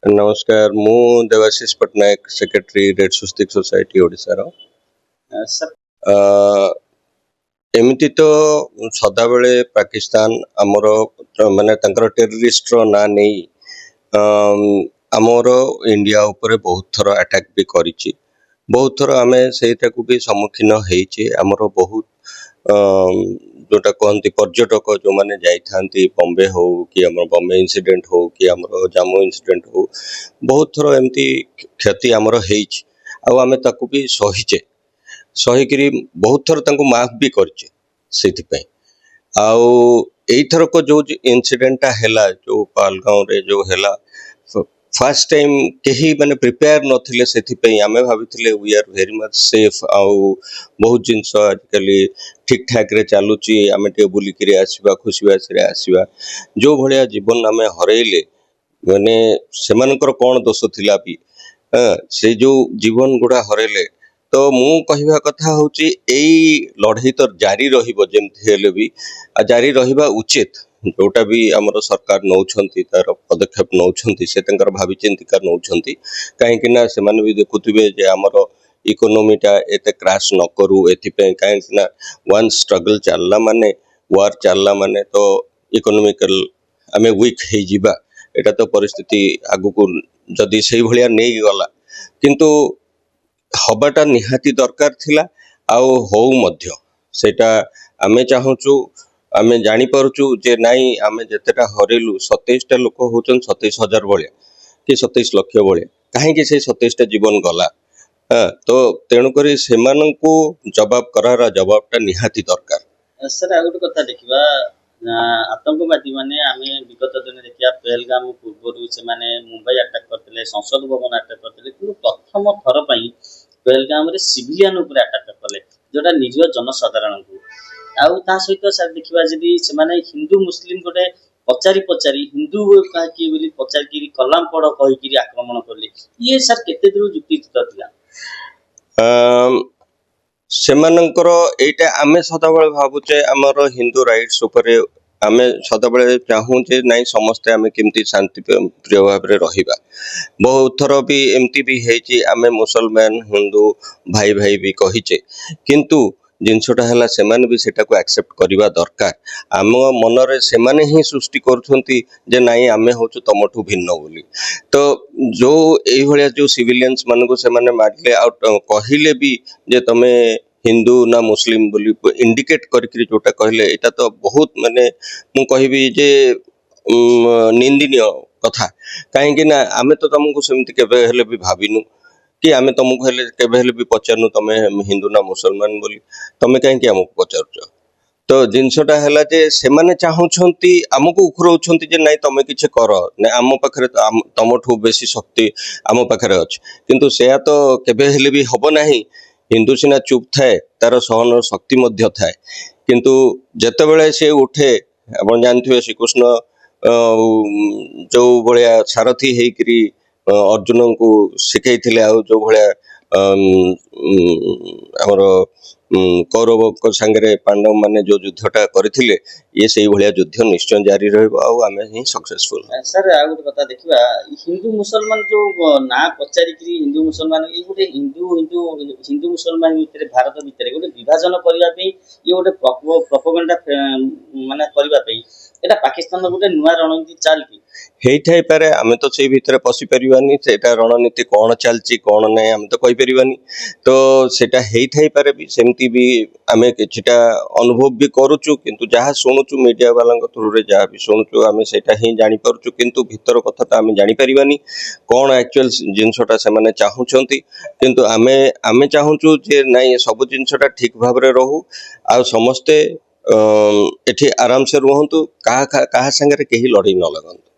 नमस्कार मु Debashish Pattnaik secretary red swastik society Odisha रो सर एमती तो सदाबले पाकिस्तान आमर माने तंकर टेररिस्ट रो ना नहीं आमर इंडिया उपरे बहुत थर अटैक भी करिछि बहुत थर आमे सेटा को भी सम्मुखीन हेइछि आमर बहुत जोटा कहती पर्यटक जो मैंने जाइथांती बॉम्बे हो कि आम बॉम्बे इंसिडेंट हो कि आम जम्मू इंसिडेंट हो बहुत थर एमती क्षति आमर हेइछि आ आमे ताकू भी सहीचे सहीकरी बहुत थर तांको माफ भी करचे सेथिपई आउ एइथरक जो इंसिडेंटा हैला जो पालगांव रे जो हैला फर्स्ट टाइम कहीं माने प्रिपेयर नथिले सेथिपई आमे भाबिथिले we are very much safe आउ बहुत जिनस आजकली ठीक ठाक रे चालुची आमे टे बुली करी आसीबा खुशी बासी रे आसीबा जो भलिया जीवन आमे हरैले माने सेमानकर कोन दोष थिला भी से जो जीवन गुड़ा हरैले तो मु कहवा कथा होची एई लड़ाई तो जारी रहिबो जेमथि हेले भी जारी रहिबा उचित जोटा भी आमर सरकार नौछंती तार पदक्षेप नौछंती से तंकर भावी चिंतिका नौछंती काहेकि ना से माने भी देखुथिबे जे आमर इकोनॉमीटा एते क्रैश न करू एथिपे काहेकि ना वन स्ट्रगल चलला माने वार चलला माने तो इकोनॉमिकल आमे वीक हे जिबा एटा तो परिस्थिति आगु को जदी सेही भलिया नै गला किंतु हबाटा निहाती दरकार थिला आउ हो मध्य सेटा आमे चाहूचु आमे जानी पारुचु जे नाई आमे जतेटा हरेलु 27टा लोक होचन 27,000 भलिया कि 27 लक्ष भलिया काहे कि से 27टा जीवन गला तो तेणु करी सेमानंकु जवाब करारा जवाबटा निहाती दरकार। सर आ गोटे कथा देखिबा आतंकवादी माने आमे विगत दिन देखिया पहलगाम पूर्व से माने मुंबई अटैक करथिले संसद भवन अटैक करथिले किंतु प्रथम थर पई पहलगाम रे सिविलियन ऊपर अटैक करले जोटा निज जनसाधारण को आउ ता सहित सर देखिबा जदी से माने हिंदू मुस्लिम गोटे पचारी हिंदू कि बोली पचारी कलाम पढ़ कही आक्रमण करले ये सर केते दूर युक्तियुक्त थिला सेमानंकर एटा आमे सदाबले भाबुचे हमर हिंदू राइट्स ऊपर आमे सदाबले चाहू जे नहीं समस्ते आमे केमती शांति प्रिय भाव रे रहिबा बहुत थर भी एमती भी हेची आमे मुसलमान हिंदू भाई भाई भी कहिचे किंतु जिनसटा है सेमाने भी सेटा को एक्सेप्ट करवा दरकार आम मनरे सेमाने ही सृष्टि करुछंती जे नाई आमे होचु तमठु भिन्न बोली तो जो एई भलिया जो सिविलियंस मानको सेमाने मारले आ कहिले भी जे तमे हिंदू ना मुस्लिम बोली इंडिकेट करके जोटा कहले एटा तो बहुत माने मु कहबी जे निंदनीय कथा काहेकि ना आमे तो तुमको सेमति केबे हेले भी भाबिनु कि आमे तुमको हेले केबे हेले भी पचारनु तमे हिंदू ना मुसलमान बोली तमे काहेकि हमको पचारछ तो जिनसटा हैला जे सेमाने चाहूछंती हमको उखरौछंती जे नाही तमे किछ कर ने आम पाखरे तमठु बेसी शक्ति आम पाखरे अछि किंतु सेया तो केबे हेले भी हबो नाही हिंदू सिना चुप थाए तार सहन शक्ति मध्य थाए किंतु जेतेबेले से उठे आपण जानथिबे श्रीकृष्ण जो भलिया सारथी हेकरी अर्जुन को शिखैथिले आ जो भलिया हमर कौरव संगे पांडव माने जो युद्धटा करथिले ये सही भलिया युद्ध निश्चय जारी रहबो आ आमे ही सक्सेसफुल। सर आ गोटे कथा देखिबा हिंदू मुसलमान जो ना पचारी करी हिंदू मुसलमान ये गोटे हिंदू मुसलमान भितर भारत भितर गोटे विभाजन करबा पे ये गोटे प्रोपेगेंडा माने करबा पे एटा पाकिस्तान गोटे नुआ रणनीति चालती हेई थाई पारे आमे तो से भितर पसी परिबानी सेटा रणनीति कोन चालची कोन नै हम तो कहि परिबानी तो सेटा हेई थाई पारे भी सेमती भी आमे किछटा अनुभव भी करूचु किंतु जहा सुनुचु मीडिया वाला थ्रू रे जहा भी सुनुचु आमे सेटा ही जानि परचु किंतु भितर कथा तो आमे जानि परिबानी कोन एक्चुअल जिनसटा से माने चाहूचंती किंतु आमे चाहूचु जे नाही सब जिनसटा ठीक भाव रे रहू आ समस्ते एठी आराम से रहंतु कहा संगे केही लड़ाई न लगंतु।